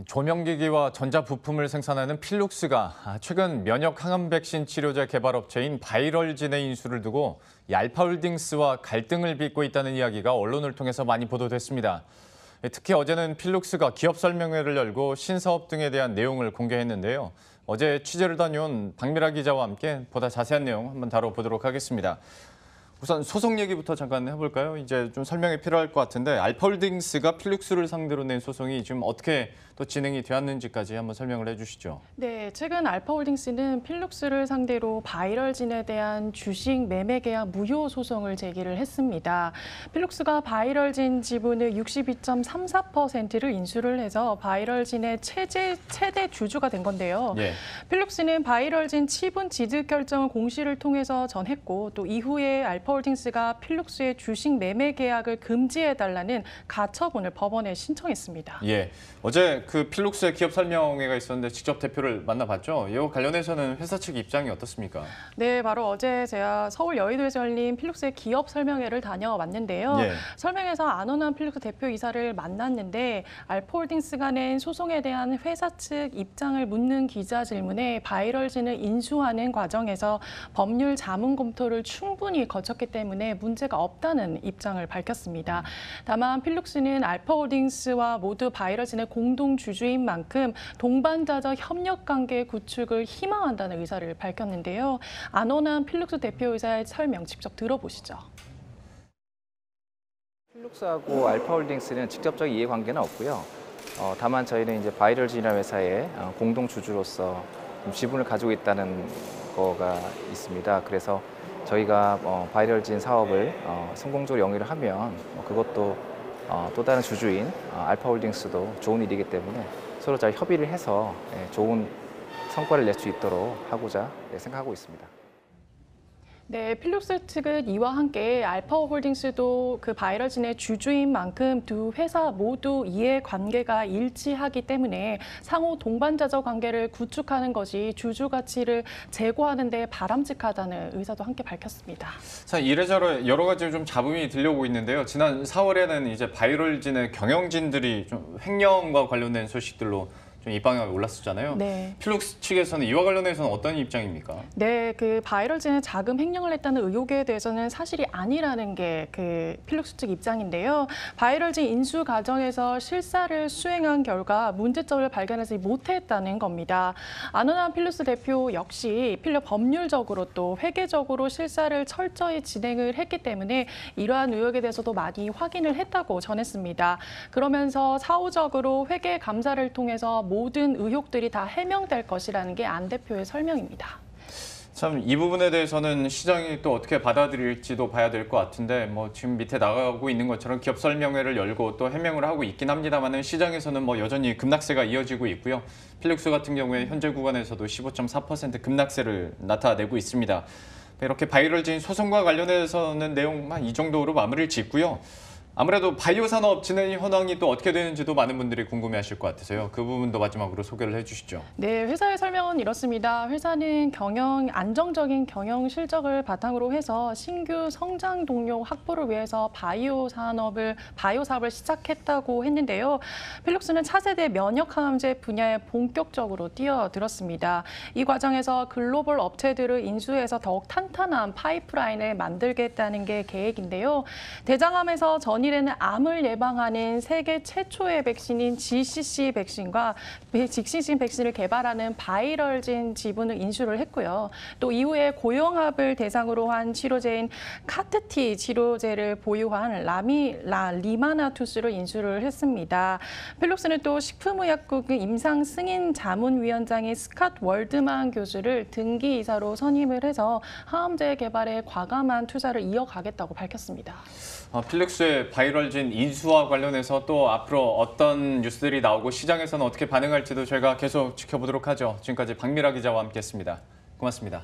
조명기기와 전자부품을 생산하는 필룩스가 최근 면역 항암 백신 치료제 개발 업체인 바이럴진의 인수를 두고 알파홀딩스와 갈등을 빚고 있다는 이야기가 언론을 통해서 많이 보도됐습니다. 특히 어제는 필룩스가 기업 설명회를 열고 신사업 등에 대한 내용을 공개했는데요. 어제 취재를 다녀온 박미라 기자와 함께 보다 자세한 내용 한번 다뤄보도록 하겠습니다. 우선 소송 얘기부터 잠깐 해볼까요? 이제 좀 설명이 필요할 것 같은데 알파홀딩스가 필룩스를 상대로 낸 소송이 지금 어떻게 또 진행이 되었는지까지 한번 설명을 해주시죠. 네, 최근 알파홀딩스는 필룩스를 상대로 바이럴진에 대한 주식 매매 계약 무효 소송을 제기를 했습니다. 필룩스가 바이럴진 지분의 62.34%를 인수를 해서 바이럴진의 최대 주주가 된 건데요. 예. 필룩스는 바이럴진 지분 취득 결정을 공시를 통해서 전했고 또 이후에 알파홀딩스가 필룩스의 주식 매매 계약을 금지해달라는 가처분을 법원에 신청했습니다. 예, 어제 그 필룩스의 기업 설명회가 있었는데 직접 대표를 만나봤죠. 이와 관련해서는 회사 측 입장이 어떻습니까? 네, 바로 어제 제가 서울 여의도에서 열린 필룩스의 기업 설명회를 다녀왔는데요. 예. 설명회에서 안원환 필룩스 대표이사를 만났는데 알파홀딩스가 낸 소송에 대한 회사 측 입장을 묻는 기자 질문에 바이럴진을 인수하는 과정에서 법률 자문 검토를 충분히 거쳤기 때문에 문제가 없다는 입장을 밝혔습니다. 다만 필룩스는 알파홀딩스와 모두 바이럴진의 공동 주주인 만큼 동반자적 협력 관계 구축을 희망한다는 의사를 밝혔는데요. 안원환 필룩스 대표이사의 설명 직접 들어보시죠. 필룩스하고 알파홀딩스는 직접적 이해관계는 없고요. 다만 저희는 이제 바이럴진이라는 회사의 공동 주주로서 지분을 가지고 있다는 거가 있습니다. 그래서 저희가 바이럴진 사업을 성공적으로 영위를 하면 그것도 또 다른 주주인 알파홀딩스도 좋은 일이기 때문에 서로 잘 협의를 해서 좋은 성과를 낼 수 있도록 하고자 생각하고 있습니다. 네, 필룩스 측은 이와 함께 알파홀딩스도 그 바이럴진의 주주인 만큼 두 회사 모두 이해관계가 일치하기 때문에 상호 동반자적 관계를 구축하는 것이 주주 가치를 제고하는 데 바람직하다는 의사도 함께 밝혔습니다. 자, 이래저래 여러 가지 좀 잡음이 들려오고 있는데요. 지난 4월에는 이제 바이럴진의 경영진들이 좀 횡령과 관련된 소식들로 좀 이 방향에 올랐었잖아요. 네. 필룩스 측에서는 이와 관련해서는 어떤 입장입니까? 네, 그 바이럴진의 자금 횡령을 했다는 의혹에 대해서는 사실이 아니라는 게 그 필룩스 측 입장인데요. 바이럴진 인수 과정에서 실사를 수행한 결과 문제점을 발견하지 못했다는 겁니다. 안원환 필룩스 대표 역시 법률적으로 또 회계적으로 실사를 철저히 진행을 했기 때문에 이러한 의혹에 대해서도 많이 확인을 했다고 전했습니다. 그러면서 사후적으로 회계 감사를 통해서 모든 의혹들이 다 해명될 것이라는 게 안 대표의 설명입니다. 참 이 부분에 대해서는 시장이 또 어떻게 받아들일지도 봐야 될 것 같은데 뭐 지금 밑에 나가고 있는 것처럼 기업 설명회를 열고 또 해명을 하고 있긴 합니다만은 시장에서는 뭐 여전히 급락세가 이어지고 있고요. 필룩스 같은 경우에 현재 구간에서도 15.4% 급락세를 나타내고 있습니다. 이렇게 바이럴진 소송과 관련해서는 내용만 이 정도로 마무리를 짓고요. 아무래도 바이오 산업 진행 현황이 또 어떻게 되는지도 많은 분들이 궁금해하실 것 같아서요. 그 부분도 마지막으로 소개를 해주시죠. 네, 회사의 설명은 이렇습니다. 회사는 안정적인 경영 실적을 바탕으로 해서 신규 성장 동력 확보를 위해서 바이오 사업을 시작했다고 했는데요. 필룩스는 차세대 면역 항암제 분야에 본격적으로 뛰어들었습니다. 이 과정에서 글로벌 업체들을 인수해서 더욱 탄탄한 파이프라인을 만들겠다는 게 계획인데요. 대장암에서 전이되는 암을 예방하는 세계 최초의 백신인 GCC 백신과 GCC 백신을 개발하는 바이럴진 지분을 인수를 했고요. 또 이후에 고용합을 대상으로 한 치료제인 카트티 치료제를 보유한 리마나투스를 인수를 했습니다. 필룩스는 또 식품의약국 임상 승인 자문위원장인 스캇 월드만 교수를 등기이사로 선임을 해서 항암제 개발에 과감한 투자를 이어가겠다고 밝혔습니다. 필룩스의 바이럴진 인수와 관련해서 또 앞으로 어떤 뉴스들이 나오고 시장에서는 어떻게 반응할지도 저희가 계속 지켜보도록 하죠. 지금까지 박미라 기자와 함께했습니다. 고맙습니다.